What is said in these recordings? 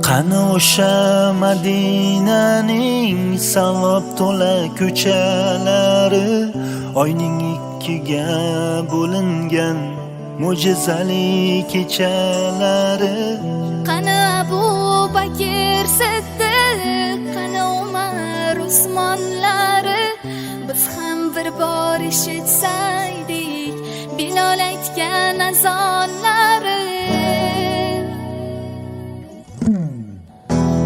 Qani o'sha Madinaning savob to'la ko'chalari, oyning ikkiga bo'lingan mo'jizali kechalari. Qani Abu Bakr Siddiq, qani Umar Usmonlari, biz ham bir bor eshitsaydik Bilol aytgan azonlari.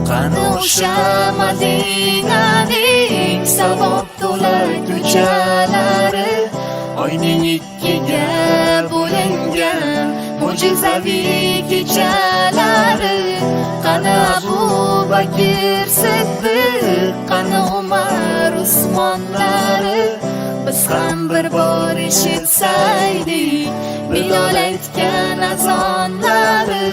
Qani o'sha Madinaning savob to'la ko'chalari, oyning ikkiga bo'lingan mo'jizaviy kechalari. Qani Abu Bakr Siddiq, qani Umar Usmonlari, biz ham bir bor eshitsaydik Bilol aytgan azonlari.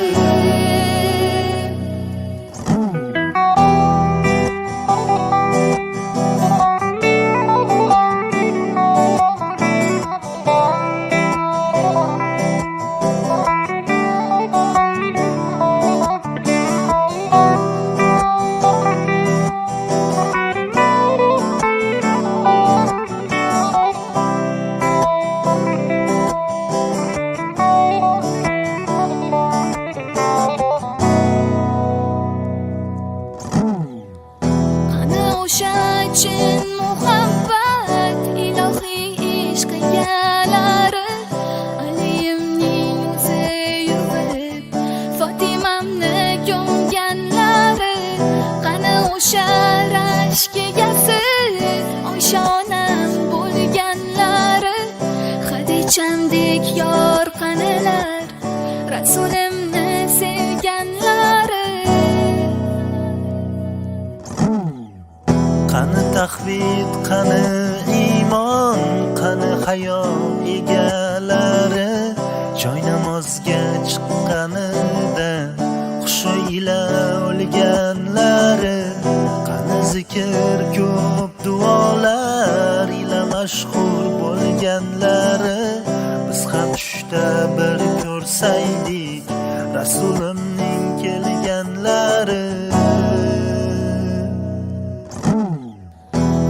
O'sha chin muhabbat ilohiy ishq egalari, Aliyimning yuzi yuvib Fotimamni ko'mganlari. Qani o'sha rashk egasi Oysha onam bo'lganlari, Xadichamdek yor qanilar Rasulimni sevganlari. Qani taqvid, qani iymon, qani hayo egalari, joy namozga chiqqanida hushi ila o'lganlari. Qani zikr ko'p duolar ila mashhur bo'lganlari, biz ham tushda bir ko'rsaydik Rasulimning kelganlari.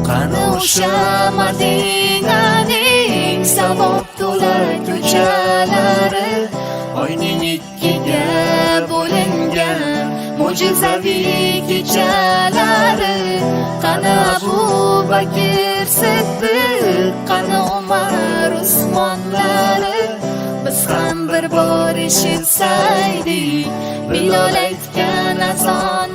Qani o'sha Madinaning savob to'la ko'chalari, oyning ikkiga bo'lingan mo'jizaviy kechalari. Qani Abu Bakr Siddiq, qani Umar Usmonlari, biz ham bir bor eshitsaydik Bilol aytgan azon